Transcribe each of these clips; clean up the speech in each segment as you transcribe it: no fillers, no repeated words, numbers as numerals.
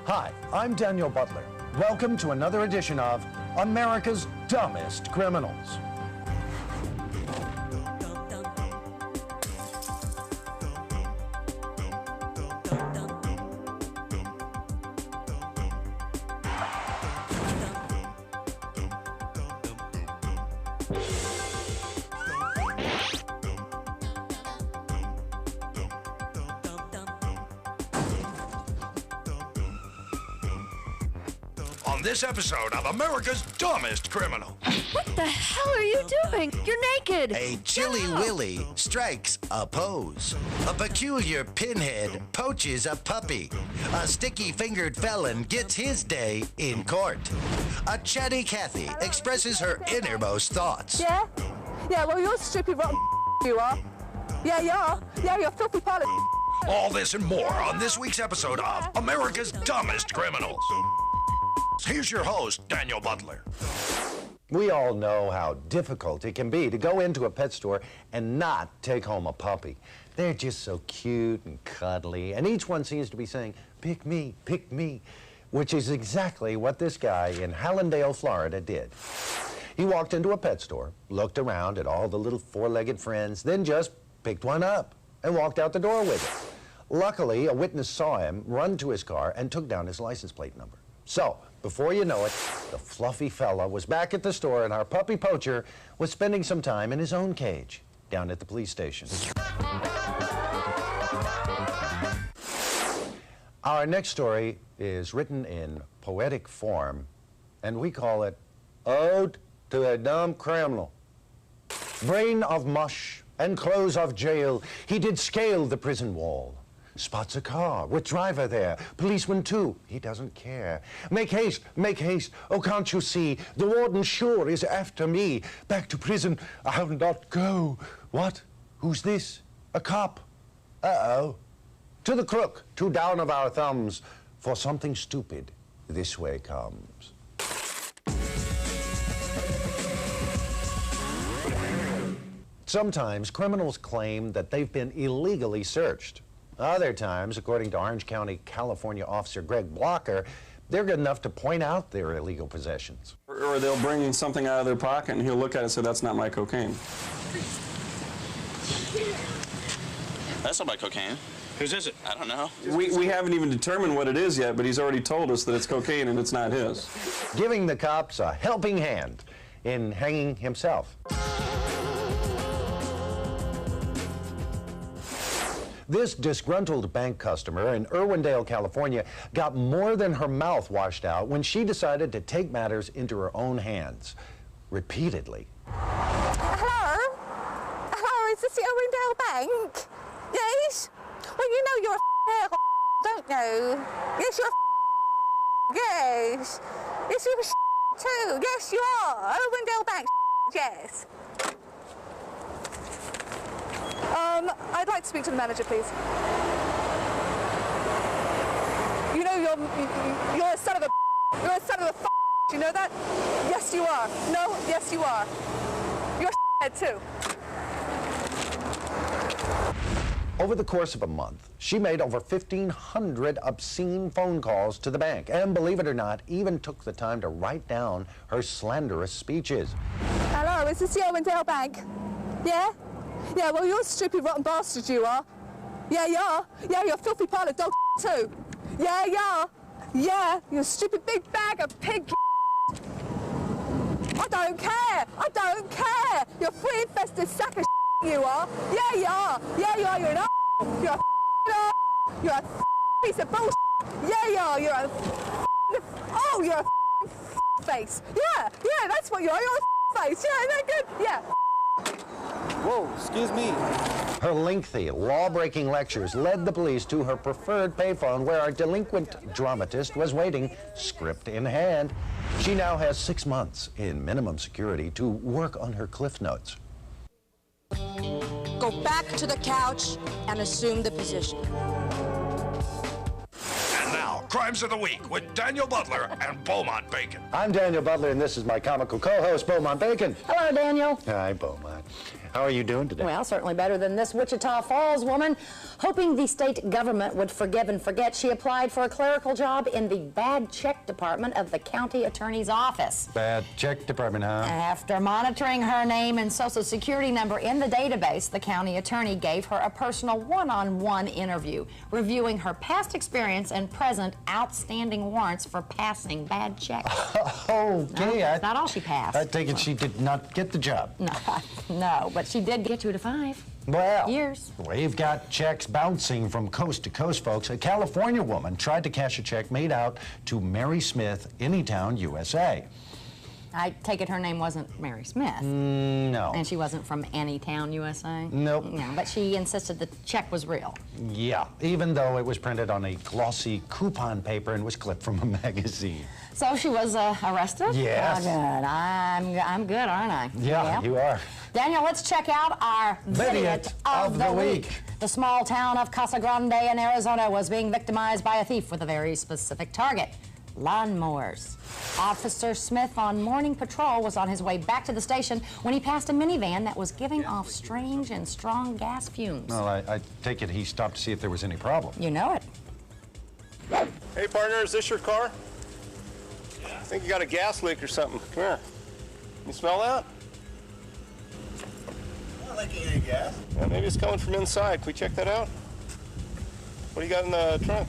Hi, I'm Daniel Butler. Welcome to another edition of America's Dumbest Criminals. On this episode of America's Dumbest Criminal. What the hell are you doing? You're naked! A chilly willy strikes a pose. A peculiar pinhead poaches a puppy. A sticky-fingered felon gets his day in court. A chatty Cathy expresses her innermost thoughts. Yeah? Yeah, well, you're stupid rotten you are. Yeah, you are. Yeah, you're a filthy pile of All this and more on this week's episode of America's Dumbest Criminals. Here's your host, Daniel Butler. We all know how difficult it can be to go into a pet store and not take home a puppy. They're just so cute and cuddly, and each one seems to be saying, pick me, which is exactly what this guy in Hallandale, Florida did. He walked into a pet store, looked around at all the little four-legged friends, then just picked one up and walked out the door with it. Luckily, a witness saw him run to his car and took down his license plate number. So, before you know it, the fluffy fella was back at the store and our puppy poacher was spending some time in his own cage down at the police station. Our next story is written in poetic form, and we call it Ode to a Dumb Criminal. Brain of mush and clothes of jail, he did scale the prison wall. Spots a car with driver there, policeman too, he doesn't care. Make haste, oh can't you see, the warden sure is after me. Back to prison, I'll not go. What? Who's this? A cop? Uh-oh. To the crook, two down of our thumbs, for something stupid this way comes. Sometimes criminals claim that they've been illegally searched. Other times, according to Orange County, California officer Greg Blocker, they're good enough to point out their illegal possessions. Or they'll bring something out of their pocket and he'll look at it and say, that's not my cocaine. That's not my cocaine. Whose is it? I don't know. We haven't even determined what it is yet, but he's already told us that it's cocaine and it's not his. Giving the cops a helping hand in hanging himself. This disgruntled bank customer in Irwindale, California, got more than her mouth washed out when she decided to take matters into her own hands, repeatedly. Hello? Hello, is this the Irwindale Bank? Yes? Well, you know you're a don't you? Yes, you're a yes. Yes, you're a too. Yes, you are. Irwindale Bank, yes. I'd like to speak to the manager, please. You know you're a son of a you're a son of a you know that? Yes, you are. No, yes, you are. You're a head too. Over the course of a month, she made over 1,500 obscene phone calls to the bank, and believe it or not, even took the time to write down her slanderous speeches. Hello, is this the Irwindale Bank? Yeah? Yeah, well, you're a stupid, rotten bastard, you are. Yeah, you are. Yeah, you're a filthy pile of dog too. Yeah, you are. Yeah, you're a stupid big bag of pig I don't care. I don't care. You're a flea-infested sack of you are. Yeah, you are. Yeah, you are. You're an You're a You're a piece of bullshit. Yeah, you are. You're a oh, you're a face. Yeah, that's what you are. You're a face. Yeah, isn't that good? Yeah. Whoa, excuse me. Her lengthy, law-breaking lectures led the police to her preferred payphone where our delinquent dramatist was waiting, script in hand. She now has 6 months in minimum security to work on her cliff notes. Go back to the couch and assume the position. And now, Crimes of the Week with Daniel Butler and Beaumont Bacon. I'm Daniel Butler, and this is my comical co-host, Beaumont Bacon. Hello, Daniel. Hi, Beaumont. How are you doing today? Well, certainly better than this Wichita Falls woman. Hoping the state government would forgive and forget, she applied for a clerical job in the bad check department of the county attorney's office. Bad check department, huh? After monitoring her name and social security number in the database, the county attorney gave her a personal one-on-one interview, reviewing her past experience and present outstanding warrants for passing bad checks. Okay. That's not all she passed. I take it she did not get the job. No, but she did get 2 to 5. Well, years. We've got checks bouncing from coast to coast, folks. A California woman tried to cash a check made out to Mary Smith, Anytown, USA. I take it her name wasn't Mary Smith. No. And she wasn't from Anytown, USA? Nope. No, but she insisted the check was real. Yeah, even though it was printed on a glossy coupon paper and was clipped from a magazine. So she was arrested? Yes. Oh, good. I'm good, aren't I? Yeah, you are. Daniel, let's check out our Idiot of the Week. The small town of Casa Grande in Arizona was being victimized by a thief with a very specific target: lawnmowers. Officer Smith, on morning patrol, was on his way back to the station when he passed a minivan that was giving off strange and strong gas fumes. Well, I take it he stopped to see if there was any problem. You know it. Hey, partner, is this your car? I think you got a gas leak or something. Come here. You smell that? I'm not leaking any gas. Yeah, maybe it's coming from inside. Can we check that out? What do you got in the trunk?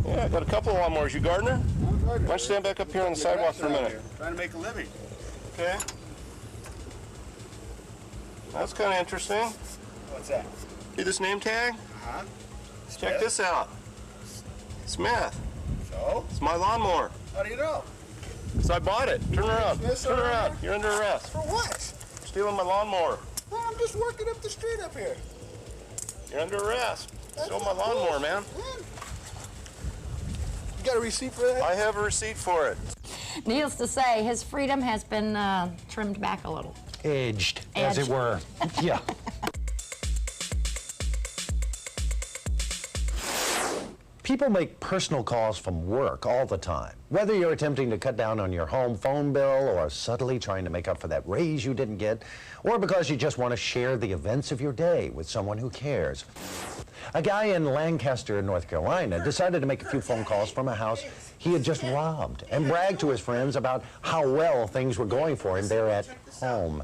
Yeah, I got a couple of lawnmowers. You gardener? I'm a gardener. Why don't you stand back up here on the sidewalk for a minute? Trying to make a living. Okay. That's kind of interesting. What's that? See this name tag? Uh-huh. Check this out. Smith. So? It's my lawnmower. How do you know? So I bought it. Turn around. Smith's Turn over around. there? You're under arrest. For what? Stealing my lawnmower. Well, I'm just working up the street up here. You're under arrest. That's Stole my not lawnmower, cool. man. You got a receipt for that? I have a receipt for it. Needless to say, his freedom has been trimmed back a little. Edged, as it were. Yeah. People make personal calls from work all the time. Whether you're attempting to cut down on your home phone bill or subtly trying to make up for that raise you didn't get, or because you just want to share the events of your day with someone who cares. A guy in Lancaster, North Carolina, decided to make a few phone calls from a house he had just robbed and bragged to his friends about how well things were going for him there at home.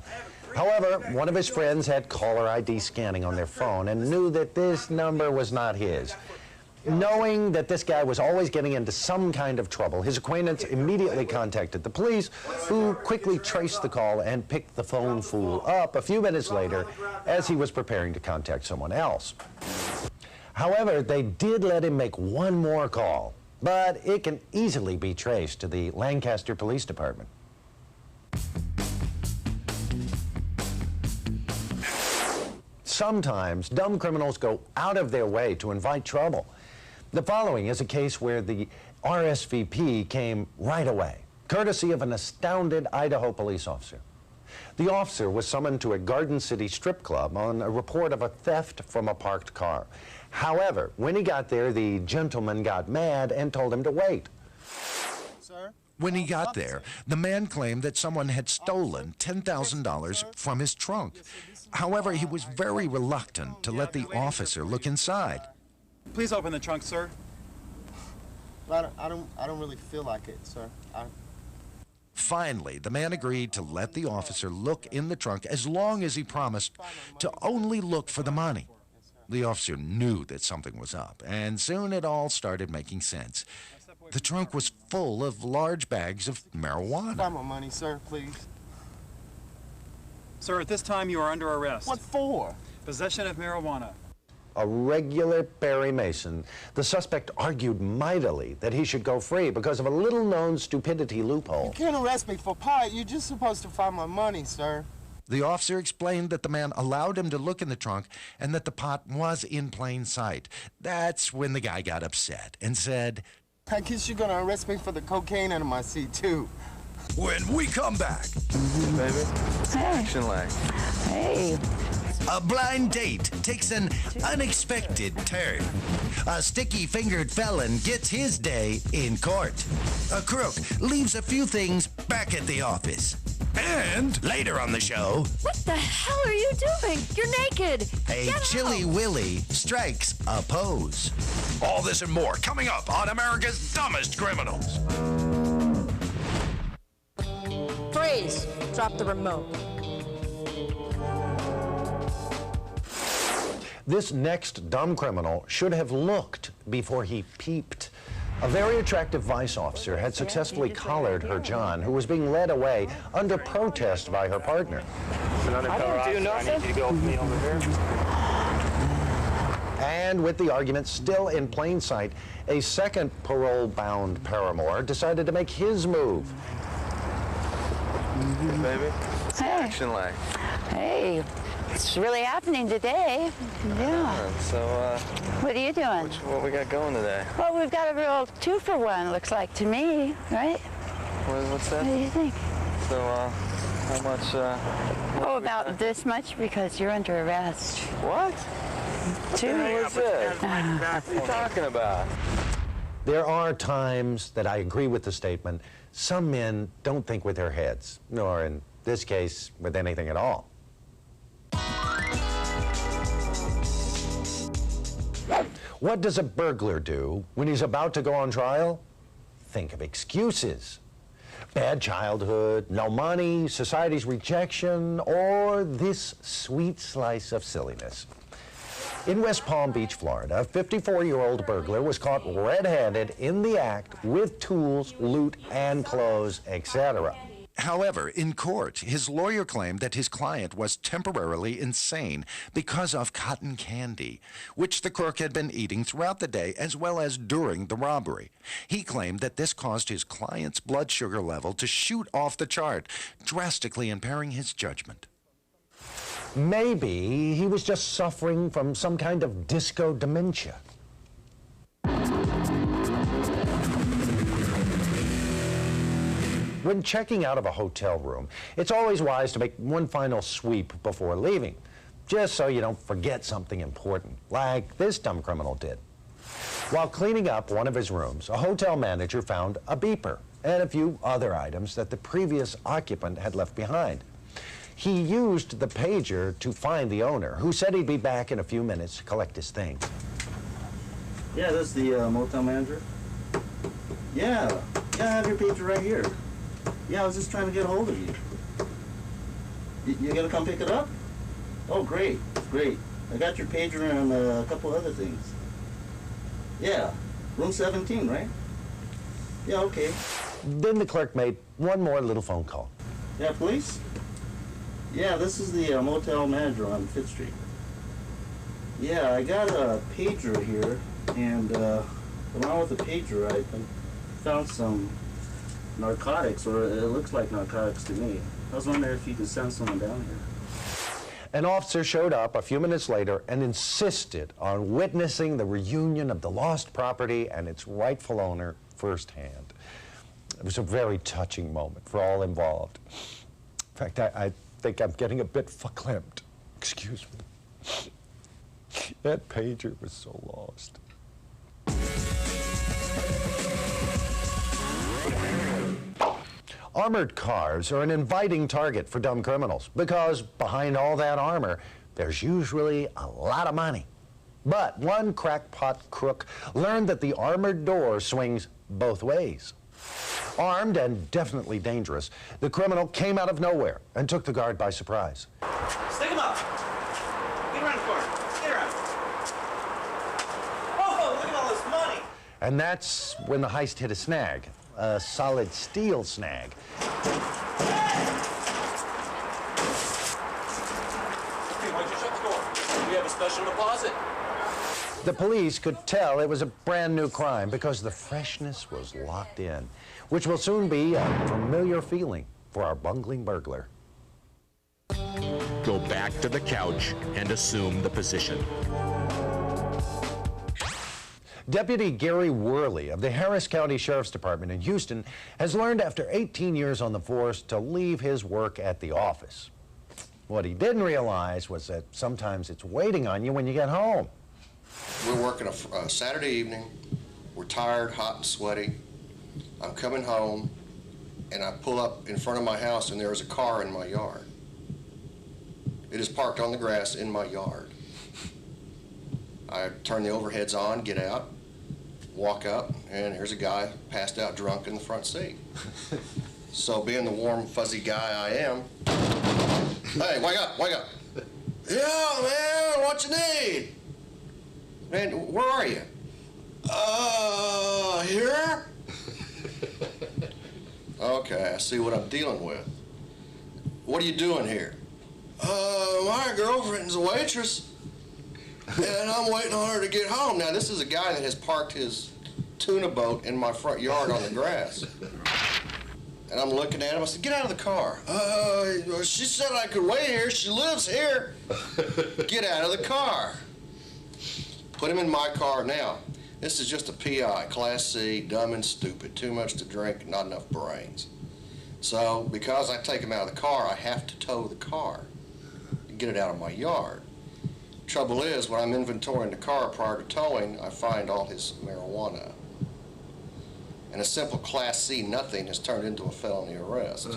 However, one of his friends had caller ID scanning on their phone and knew that this number was not his. Knowing that this guy was always getting into some kind of trouble, his acquaintance immediately contacted the police, who quickly traced the call and picked the phone fool up a few minutes later as he was preparing to contact someone else. However, they did let him make one more call, but it can easily be traced to the Lancaster Police Department. Sometimes dumb criminals go out of their way to invite trouble. The following is a case where the RSVP came right away, courtesy of an astounded Idaho police officer. The officer was summoned to a Garden City strip club on a report of a theft from a parked car. However, when he got there, the gentleman got mad and told him to wait. Sir? When he got there, the man claimed that someone had stolen $10,000 from his trunk. However, he was very reluctant to let the officer look inside. Please open the trunk, sir. I don't really feel like it, sir. Finally, the man agreed to let the officer look in the trunk as long as he promised to only look for the money. The officer knew that something was up, and soon it all started making sense. The trunk was full of large bags of marijuana. Find my money, sir, please. Sir, at this time you are under arrest. What for? Possession of marijuana. A regular Perry Mason, the suspect argued mightily that he should go free because of a little-known stupidity loophole. You can't arrest me for pot. You're just supposed to find my money, sir. The officer explained that the man allowed him to look in the trunk and that the pot was in plain sight. That's when the guy got upset and said, I guess you're going to arrest me for the cocaine under my seat, too. When we come back. Baby. Hey. Action lag. Hey. A blind date takes an unexpected turn. A sticky-fingered felon gets his day in court. A crook leaves a few things back at the office. And later on the show, What the hell are you doing? You're naked. a Get chilly out. willy strikes a pose. All this and more coming up on America's Dumbest Criminals. Freeze. Drop the remote. This next dumb criminal should have looked before he peeped. A very attractive vice officer had successfully collared her John, who was being led away under protest by her partner. I didn't do nothing. I need you to go with me over here. And with the argument still in plain sight, a second parole-bound paramour decided to make his move. Baby, Hey. action like. Hey, it's really happening today. Yeah. So, What are you doing? what we got going today? Well, we've got a real 2-for-1, looks like to me, right? What's that? What do you think? So, how much, Oh, about this much because you're under arrest. What? Two. What's this? What are you talking about? There are times that I agree with the statement, some men don't think with their heads, nor in this case, with anything at all. What does a burglar do when he's about to go on trial? Think of excuses. Bad childhood, no money, society's rejection, or this sweet slice of silliness. In West Palm Beach, Florida, a 54-year-old burglar was caught red-handed in the act with tools, loot, and clothes, etc. However, in court, his lawyer claimed that his client was temporarily insane because of cotton candy, which the crook had been eating throughout the day as well as during the robbery. He claimed that this caused his client's blood sugar level to shoot off the chart, drastically impairing his judgment. Maybe he was just suffering from some kind of disco dementia. When checking out of a hotel room, it's always wise to make one final sweep before leaving, just so you don't forget something important, like this dumb criminal did. While cleaning up one of his rooms, a hotel manager found a beeper and a few other items that the previous occupant had left behind. He used the pager to find the owner, who said he'd be back in a few minutes to collect his things. Yeah, that's the motel manager. Yeah, I have your pager right here. Yeah, I was just trying to get a hold of you. You gonna come pick it up? Oh, great. I got your pager and a couple other things. Yeah, room 17, right? Yeah, okay. Then the clerk made one more little phone call. Yeah, police? Yeah, this is the motel manager on 5th Street. Yeah, I got a pager here, and along with the pager, I found some narcotics, or it looks like narcotics to me. I was wondering if you could send someone down here. An officer showed up a few minutes later and insisted on witnessing the reunion of the lost property and its rightful owner firsthand. It was a very touching moment for all involved. In fact, I think I'm getting a bit verklempt. Excuse me. That pager was so lost. Armored cars are an inviting target for dumb criminals because behind all that armor, there's usually a lot of money. But one crackpot crook learned that the armored door swings both ways. Armed and definitely dangerous, the criminal came out of nowhere and took the guard by surprise. Stick him up. Get around the corner. Get around. Oh, look at all this money. And that's when the heist hit a snag, a solid steel snag. Hey, why'd you shut the door? We have a special deposit. The police could tell it was a brand new crime because the freshness was locked in, which will soon be a familiar feeling for our bungling burglar. Go back to the couch and assume the position. Deputy Gary Worley of the Harris County Sheriff's Department in Houston has learned after 18 years on the force to leave his work at the office. What he didn't realize was that sometimes it's waiting on you when you get home. We're working a Saturday evening. We're tired, hot, and sweaty. I'm coming home, and I pull up in front of my house, and there's a car in my yard. It is parked on the grass in my yard. I turn the overheads on, get out, walk up, and here's a guy passed out drunk in the front seat. So being the warm, fuzzy guy I am, hey, wake up, wake up. Yeah, man, what you need? Man, where are you? Here? Okay, I see what I'm dealing with. What are you doing here? My girlfriend's a waitress, and I'm waiting on her to get home. Now, this is a guy that has parked his tuna boat in my front yard on the grass. And I'm looking at him, I said, get out of the car. She said I could wait here, she lives here. Get out of the car. Put him in my car now. This is just a PI, Class C, dumb and stupid, too much to drink, not enough brains. So, because I take him out of the car, I have to tow the car and get it out of my yard. Trouble is, when I'm inventorying the car prior to towing, I find all his marijuana. And a simple Class C nothing has turned into a felony arrest.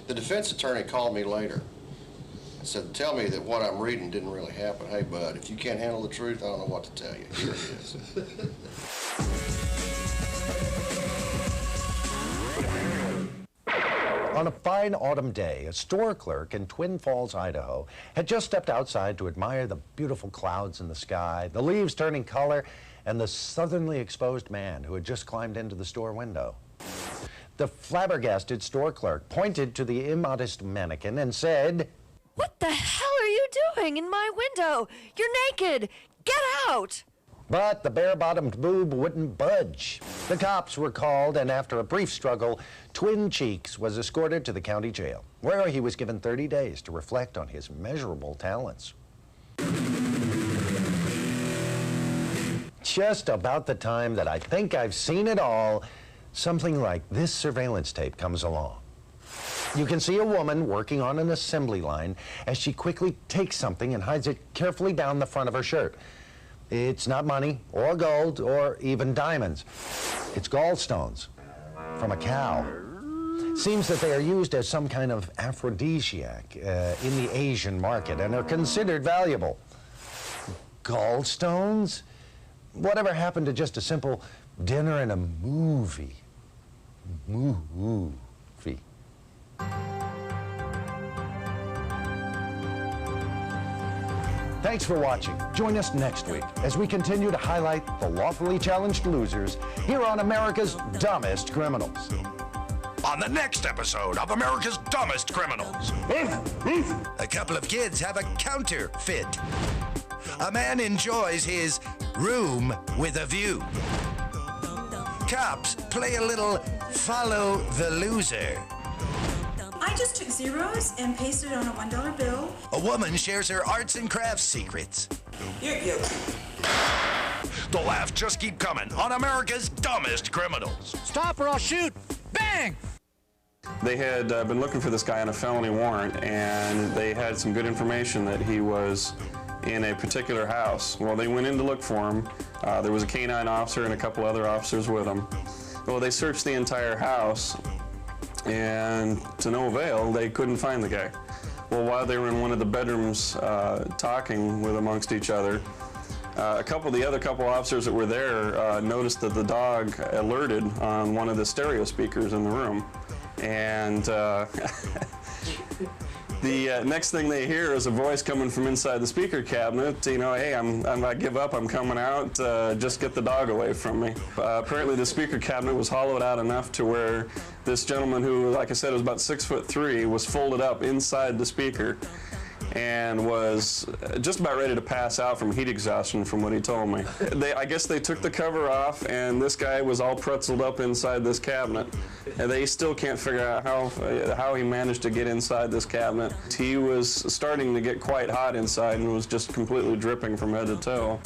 The defense attorney called me later and said, tell me that what I'm reading didn't really happen. Hey, bud, if you can't handle the truth, I don't know what to tell you. Here it is. On a fine autumn day, a store clerk in Twin Falls, Idaho, had just stepped outside to admire the beautiful clouds in the sky, the leaves turning color, and the southernly exposed man who had just climbed into the store window. The flabbergasted store clerk pointed to the immodest mannequin and said, What the hell are you doing in my window? You're naked! Get out! But the bare-bottomed boob wouldn't budge. The cops were called, and after a brief struggle, Twin Cheeks was escorted to the county jail, where he was given 30 days to reflect on his measurable talents. Just about the time that I think I've seen it all, something like this surveillance tape comes along. You can see a woman working on an assembly line as she quickly takes something and hides it carefully down the front of her shirt. It's not money, or gold, or even diamonds. It's gallstones from a cow. Seems that they are used as some kind of aphrodisiac in the Asian market and are considered valuable. Gallstones? Whatever happened to just a simple dinner and a movie? Movie. Thanks for watching. Join us next week as we continue to highlight the lawfully challenged losers here on America's Dumbest Criminals. On the next episode of America's Dumbest Criminals. A couple of kids have a counterfeit. A man enjoys his room with a view. Cops play a little follow the loser. I just took zeros and pasted on a $1 bill. A woman shares her arts and crafts secrets. You're cute. The laughs just keep coming on America's Dumbest Criminals. Stop or I'll shoot! Bang! They had been looking for this guy on a felony warrant, and they had some good information that he was in a particular house. Well, they went in to look for him. There was a canine officer and a couple other officers with him. Well, they searched the entire house, and to no avail, they couldn't find the guy. Well, while they were in one of the bedrooms talking with amongst each other, the other couple officers that were there noticed that the dog alerted on one of the stereo speakers in the room. And the next thing they hear is a voice coming from inside the speaker cabinet, you know, hey, I give up, I'm coming out, just get the dog away from me. Apparently the speaker cabinet was hollowed out enough to where this gentleman who, like I said, was about 6'3", was folded up inside the speaker and was just about ready to pass out from heat exhaustion from what he told me. I guess they took the cover off and this guy was all pretzeled up inside this cabinet. And they still can't figure out how he managed to get inside this cabinet. He was starting to get quite hot inside and was just completely dripping from head to toe.